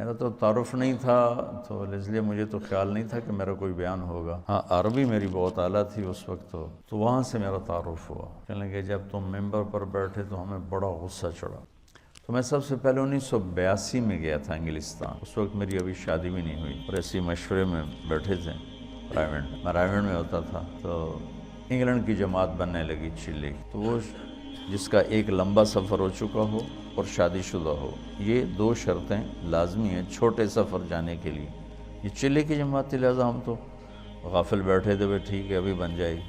میرا تو تعارف نہیں تھا، تو اس لیے مجھے تو خیال نہیں تھا کہ میرا کوئی بیان ہوگا۔ ہاں عربی میری بہت اعلیٰ تھی اس وقت، تو وہاں سے میرا تعارف ہوا۔ کہنے لگے جب تم ممبر پر بیٹھے تو ہمیں بڑا غصہ چڑھا۔ تو میں سب سے پہلے 1982 میں گیا تھا انگلستان، اس وقت میری ابھی شادی بھی نہیں ہوئی، اور ایسی مشورے میں بیٹھے تھے میں رائمنڈ میں ہوتا تھا، تو انگلینڈ کی جماعت بننے لگی چلی، تو وہ جس کا ایک لمبا سفر ہو چکا ہو اور شادی شدہ ہو، یہ 2 شرطیں لازمی ہیں چھوٹے سفر جانے کے لیے۔ یہ چلے کی جماعت تھی، لہٰذا ہم تو غافل بیٹھے تھے، ٹھیک ہے ابھی بن جائے گی۔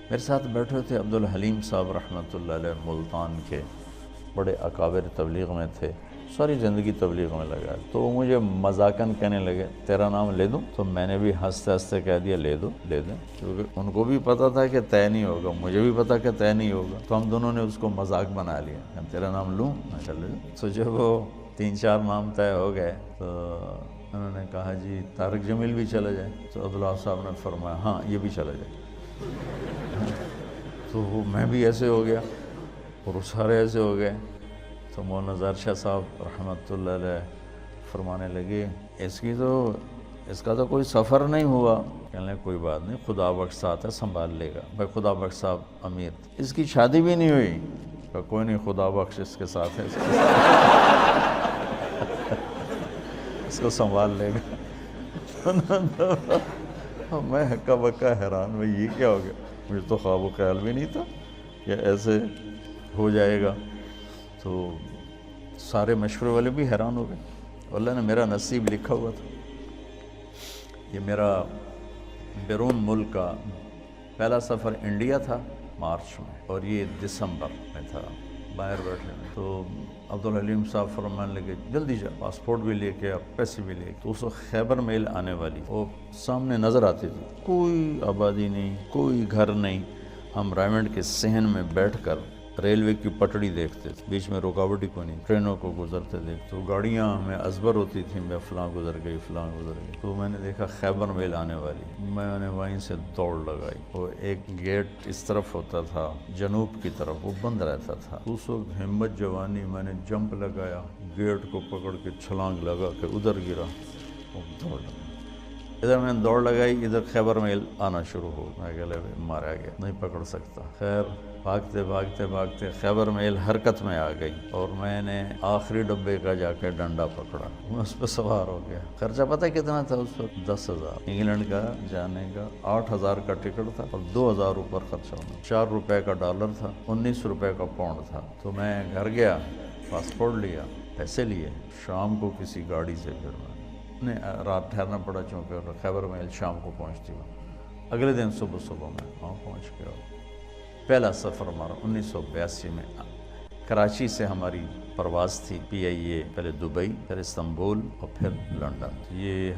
میرے ساتھ بیٹھے تھے عبدالحلیم صاحب رحمۃ اللہ علیہ، ملتان کے بڑے اکابر تبلیغ میں تھے، ساری زندگی تبلیغ میں لگا، تو وہ مجھے مذاقاً کہنے لگے تیرا نام لے دوں؟ تو میں نے بھی ہنستے ہنستے کہہ دیا لے دو لے دیں، کیونکہ ان کو بھی پتہ تھا کہ طے نہیں ہوگا، مجھے بھی پتہ کہ طے نہیں ہوگا، تو ہم دونوں نے اس کو مذاق بنا لیا کہ تیرا نام لوں؟ میں کہا لے دو۔ تو جب وہ 3-4 نام طے ہو گئے تو انہوں نے کہا جی طارق جمیل بھی چلا جائے؟ تو عبداللہ صاحب نے فرمایا ہاں یہ بھی چلا جائے۔ تو وہ میں بھی ایسے ہو گیا اور وہ سارے ایسے ہو گئے، تو مولانا ظاہر شاہ صاحب رحمۃ اللہ علیہ فرمانے لگے اس کا تو کوئی سفر نہیں ہوا۔ کہنے لگے کوئی بات نہیں، خدا بخش ساتھ ہے، سنبھال لے گا۔ بھائی خدا بخش صاحب امیر، اس کی شادی بھی نہیں ہوئی، کہا کوئی نہیں، خدا بخش اس کے ساتھ ہے، اس کو سنبھال لے گا۔ میں ہکا بکا حیران، بھائی یہ کیا ہو گیا؟ مجھے تو خواب و خیال بھی نہیں تھا کہ ایسے ہو جائے گا۔ تو سارے مشورے والے بھی حیران ہو گئے، اللہ نے میرا نصیب لکھا ہوا تھا۔ یہ میرا بیرون ملک کا پہلا سفر انڈیا تھا مارچ میں، اور یہ دسمبر میں تھا، باہر بیٹھے میں۔ تو عبدالحلیم صاحب فرمانے لگے جلدی جا، پاسپورٹ بھی لے کے، پیسے بھی لے کے۔ تو اس وقت خیبر میل آنے والی، وہ سامنے نظر آتی تھی، کوئی آبادی نہیں، کوئی گھر نہیں۔ ہم رائمنڈ کے صحن میں بیٹھ کر ریلوے کی پٹڑی دیکھتے تھے، بیچ میں رکاوٹ ہی کوئی نہیں، ٹرینوں کو گزرتے دیکھتے، تو گاڑیاں ہمیں ازبر ہوتی تھیں، میں فلاں گزر گئی، فلاں گزر گئی۔ تو میں نے دیکھا خیبر میل آنے والی، میں نے وہیں سے دوڑ لگائی۔ وہ ایک گیٹ اس طرف ہوتا تھا جنوب کی طرف، وہ بند رہتا تھا۔ اس وقت ہمت جوانی، میں نے جمپ لگایا، گیٹ کو پکڑ کے چھلانگ لگا کے ادھر گرا اور دوڑ لگا۔ ادھر میں نے دوڑ لگائی، ادھر خیبر میل آنا شروع ہو، میں کہ مارا گیا، نہیں پکڑ سکتا۔ خیر بھاگتے بھاگتے بھاگتے خیبر میل حرکت میں آ گئی، اور میں نے آخری ڈبے کا جا کے ڈنڈا پکڑا، میں اس پہ سوار ہو گیا۔ خرچہ پتہ کتنا تھا اس وقت؟ 10,000 انگلینڈ کا جانے کا، 8,000 کا ٹکٹ تھا اور 2,000 اوپر خرچہ ہونا، 4 روپے کا ڈالر تھا، 19 روپے کا پاؤنڈ تھا۔ تو میں گھر گیا، پاسپورٹ لیا، پیسے لیے، شام کو کسی گاڑی سے پھر رات ٹھہرنا پڑا، چونکہ خیبر میل شام کو پہنچتی ہوں۔ اگلے دن صبح میں وہاں پہنچ گیا۔ پہلا سفر ہمارا 1982 میں کراچی سے ہماری پرواز تھی PIA، پہلے دبئی، پھر استنبول اور پھر لنڈن۔ یہ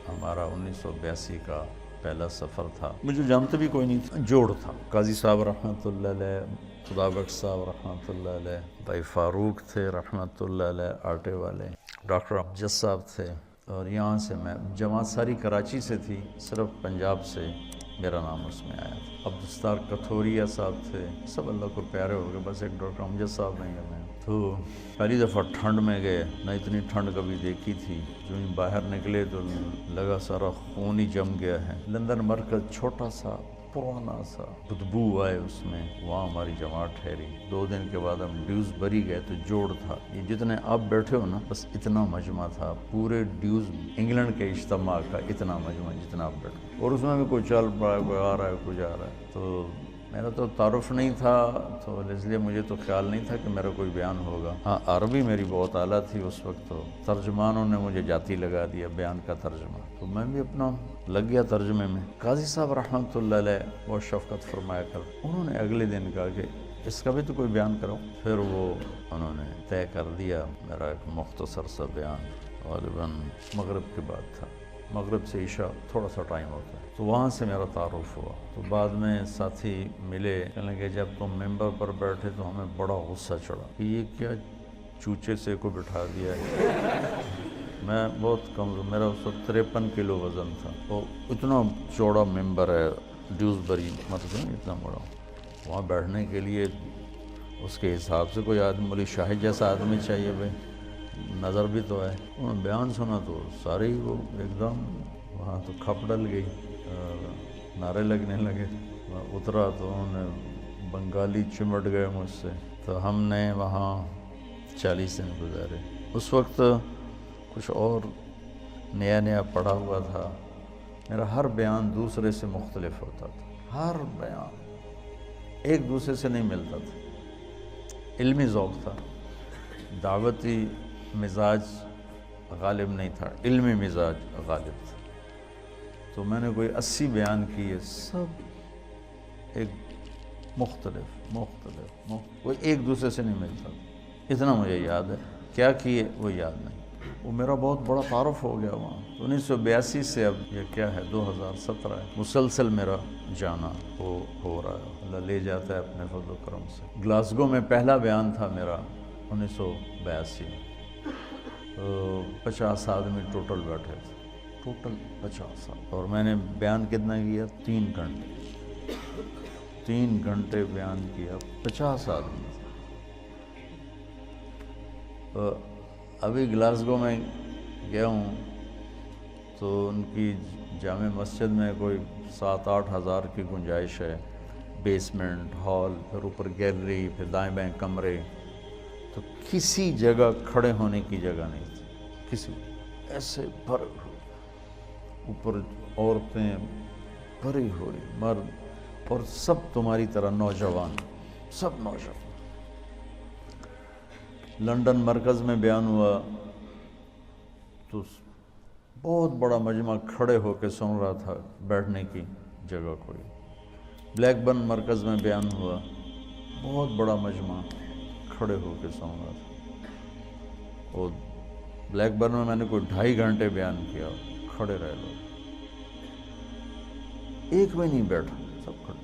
ہمارا 1982 کا پہلا سفر تھا۔ مجھے جانتے بھی کوئی نہیں تھا، جوڑ تھا، قاضی صاحب رحمۃ اللہ علیہ، خدا بخش صاحب رحمۃ اللہ علیہ، بھائی فاروق تھے رحمۃ اللہ علیہ آٹے والے، ڈاکٹر امجد صاحب تھے، اور یہاں سے میں جماعت ساری کراچی سے تھی، صرف پنجاب سے میرا نام اس میں آیا تھا۔ عبدالستار کتھوریا صاحب تھے، سب اللہ کو پیارے ہو گئے، بس ایک ڈاکٹر امجد صاحب نہیں گئے۔ تو پہلی دفعہ ٹھنڈ میں گئے، نہ اتنی ٹھنڈ کبھی دیکھی تھی، جو ہی باہر نکلے تو لگا سارا خون ہی جم گیا ہے۔ لندن مرکز چھوٹا سا پرانا سا، بدبو آئے اس میں، وہاں ہماری جماعت ٹھہری۔ 2 دن کے بعد ہم ڈیوزبری گئے تو جوڑ تھا، یہ جتنے آپ بیٹھے ہو نا بس اتنا مجمع تھا، پورے ڈیوز انگلینڈ کے اجتماع کا اتنا مجمع جتنا آپ بیٹھے، اور اس میں بھی کوئی چل پڑا ہے، کوئی آ رہا ہے، کوئی جا رہا ہے۔ تو میرا تو تعارف نہیں تھا، تو اس لیے مجھے تو خیال نہیں تھا کہ میرا کوئی بیان ہوگا۔ ہاں عربی میری بہت اعلیٰ تھی اس وقت، تو ترجمانوں نے مجھے جاتی لگا دیا بیان کا ترجمہ، تو میں بھی اپنا لگ گیا ترجمے میں۔ قاضی صاحب رحمۃ اللہ علیہ بہت شفقت فرمایا کر، انہوں نے اگلے دن کہا کہ اس کا بھی تو کوئی بیان کرو۔ پھر وہ انہوں نے طے کر دیا، میرا ایک مختصر سا بیان، غالباً مغرب کے بعد تھا، مغرب سے عشاء تھوڑا سا ٹائم ہوتا ہے، تو وہاں سے میرا تعارف ہوا۔ تو بعد میں ساتھی ملے، کہنے لگے جب تم ممبر پر بیٹھے تو ہمیں بڑا غصہ چڑھا کہ یہ کیا چوچے سے کو بٹھا دیا ہے۔ میں بہت کمزور، میرا اس وقت 53 کلو وزن تھا، تو اتنا چوڑا ممبر ہے ڈیوزبری، مطلب اتنا بڑا، وہاں بیٹھنے کے لیے اس کے حساب سے کوئی آدمی، مولی شاہد جیسا آدمی چاہیے بھائی، نظر بھی تو ہے۔ انہوں نے بیان سنا تو سارے ہی وہ ایک دم وہاں تو کھپ ڈل گئی، نعرے لگنے لگے۔ میں اترا تو انہوں نے بنگالی چمٹ گئے مجھ سے، تو ہم نے وہاں 40 دن گزارے۔ اس وقت کچھ اور نیا پڑھا ہوا تھا، میرا ہر بیان دوسرے سے مختلف ہوتا تھا، ہر بیان ایک دوسرے سے نہیں ملتا تھا۔ علمی ذوق تھا، دعوتی مزاج غالب نہیں تھا، علمی مزاج غالب تھا۔ تو میں نے کوئی 80 بیان کیے، سب ایک مختلف کوئی ایک دوسرے سے نہیں ملتا تھا۔ اتنا مجھے یاد ہے، کیا کیے وہ یاد نہیں۔ وہ میرا بہت بڑا تعارف ہو گیا وہاں۔ 1982 سے اب یہ کیا ہے 2017 ہے، مسلسل میرا جانا ہو رہا ہے، اللہ لے جاتا ہے اپنے فضل و کرم سے۔ گلاسگو میں پہلا بیان تھا میرا 1982 میں، 50 آدمی ٹوٹل بیٹھے تھے، ٹوٹل 50 آدمی، اور میں نے بیان کتنا کیا؟ 3 گھنٹے 3 گھنٹے بیان کیا، 50 آدمی۔ ابھی گلاسگو میں گیا ہوں تو ان کی جامع مسجد میں کوئی 7-8 ہزار کی گنجائش ہے، بیسمنٹ، ہال، پھر اوپر گیلری، پھر دائیں بائیں کمرے، تو کسی جگہ کھڑے ہونے کی جگہ نہیں تھی، کسی ایسے بھرے ہوئے، اوپر عورتیں بھری ہوئی، مرد، اور سب تمہاری طرح نوجوان، سب نوجوان۔ لنڈن مرکز میں بیان ہوا تو بہت بڑا مجمع کھڑے ہو کے سن رہا تھا، بیٹھنے کی جگہ کوئی۔ بلیک برن مرکز میں بیان ہوا، بہت بڑا مجمع کھڑے ہو کے سن رہا تھا۔ اور بلیک برن میں نے کوئی 2.5 گھنٹے بیان کیا، کھڑے رہے لوگ، ایک بھی نہیں بیٹھا، سب کھڑے۔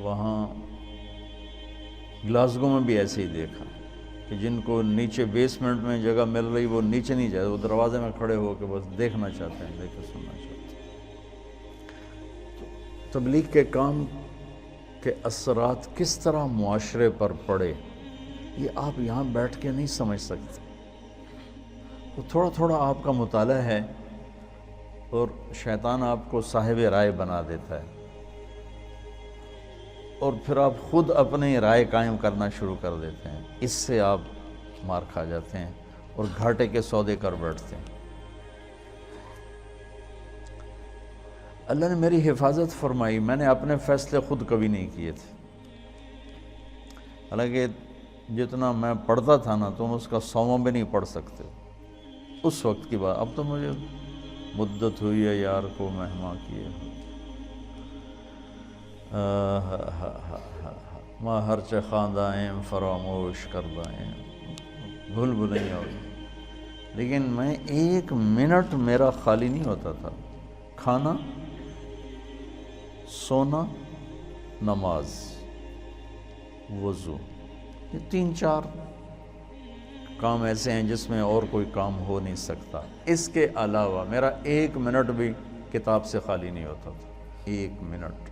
وہاں گلاسگو میں بھی ایسے ہی دیکھا کہ جن کو نیچے بیسمنٹ میں جگہ مل رہی وہ نیچے نہیں جائے، وہ دروازے میں کھڑے ہو کے بس دیکھنا چاہتے ہیں، دیکھ کے سننا چاہتے ہیں۔ تبلیغ کے کام کے اثرات کس طرح معاشرے پر پڑے، یہ آپ یہاں بیٹھ کے نہیں سمجھ سکتے۔ تو تھوڑا تھوڑا آپ کا مطالعہ ہے اور شیطان آپ کو صاحب رائے بنا دیتا ہے، اور پھر آپ خود اپنی رائے قائم کرنا شروع کر دیتے ہیں، اس سے آپ مار کھا جاتے ہیں اور گھاٹے کے سودے کر بیٹھتے ہیں۔ اللہ نے میری حفاظت فرمائی، میں نے اپنے فیصلے خود کبھی نہیں کیے تھے، حالانکہ جتنا میں پڑھتا تھا نا تم اس کا 100واں بھی نہیں پڑھ سکتے اس وقت کی بات۔ اب تو مجھے مدت ہوئی ہے یار کو مہما کیے، ماں ہرچہ خواندائیں فراموش کردائیں، بھول بھلائیں ہوئی، لیکن میں 1 منٹ میرا خالی نہیں ہوتا تھا۔ کھانا، سونا، نماز، وضو، یہ 3-4 کام ایسے ہیں جس میں اور کوئی کام ہو نہیں سکتا۔ اس کے علاوہ میرا 1 منٹ بھی کتاب سے خالی نہیں ہوتا تھا، 1 منٹ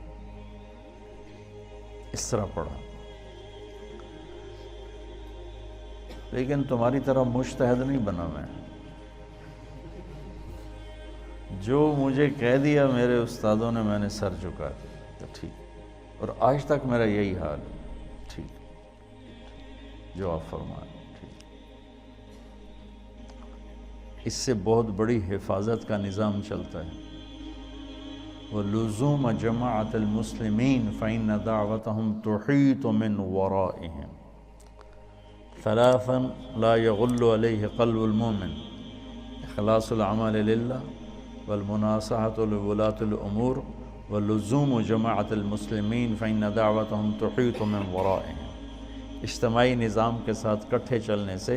اس طرح پڑھا۔ لیکن تمہاری طرح مجتہد نہیں بنا میں، جو مجھے کہہ دیا میرے استادوں نے میں نے سر جھکا دیا، تو ٹھیک، اور آج تک میرا یہی حال ہے، ٹھیک جو آپ فرمائیں ٹھیک۔ اس سے بہت بڑی حفاظت کا نظام چلتا ہے۔ وَلُزُومَ جَمَاعَةِ الْمُسْلِمِينَ فَإِنَّ دَعْوَتَهُمْ تُحِيطُ مِنْ وَرَائِهِمْ 3 لا يغل عليه قلب المؤمن: اخلاص العمل للہ، والمناصحة لولاة الأمور، ولزوم جماعة المسلمین فإن دعوتهم تحیط من ورائهم۔ اجتماعی نظام کے ساتھ کٹھے چلنے سے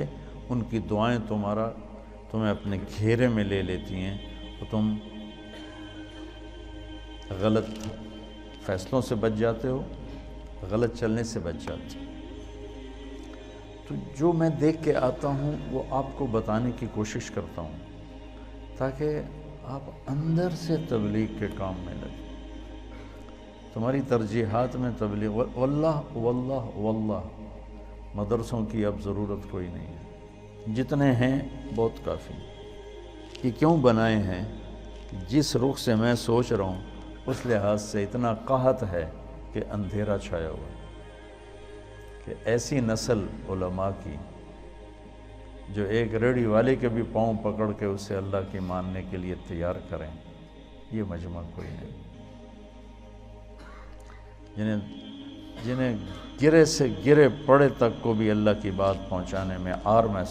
ان کی دعائیں تمہیں اپنے گھیرے میں لے لیتی ہیں، اور تم غلط فیصلوں سے بچ جاتے ہو، غلط چلنے سے بچ جاتے ہو۔ تو جو میں دیکھ کے آتا ہوں وہ آپ کو بتانے کی کوشش کرتا ہوں، تاکہ آپ اندر سے تبلیغ کے کام میں لگیں، تمہاری ترجیحات میں تبلیغ۔ واللہ واللہ واللہ مدرسوں کی اب ضرورت کوئی نہیں ہے، جتنے ہیں بہت کافی ہیں۔ یہ کیوں بنائے ہیں؟ جس رخ سے میں سوچ رہا ہوں اس لحاظ سے اتنا قحط ہے کہ اندھیرا چھایا ہوا ہے، کہ ایسی نسل علماء کی جو ایک ریڑھی والے کے بھی پاؤں پکڑ کے اسے اللہ کی ماننے کے لیے تیار کریں، یہ مجمع کوئی نہیں۔ جنہیں گرے سے گرے پڑے تک کو بھی اللہ کی بات پہنچانے میں آر محسوس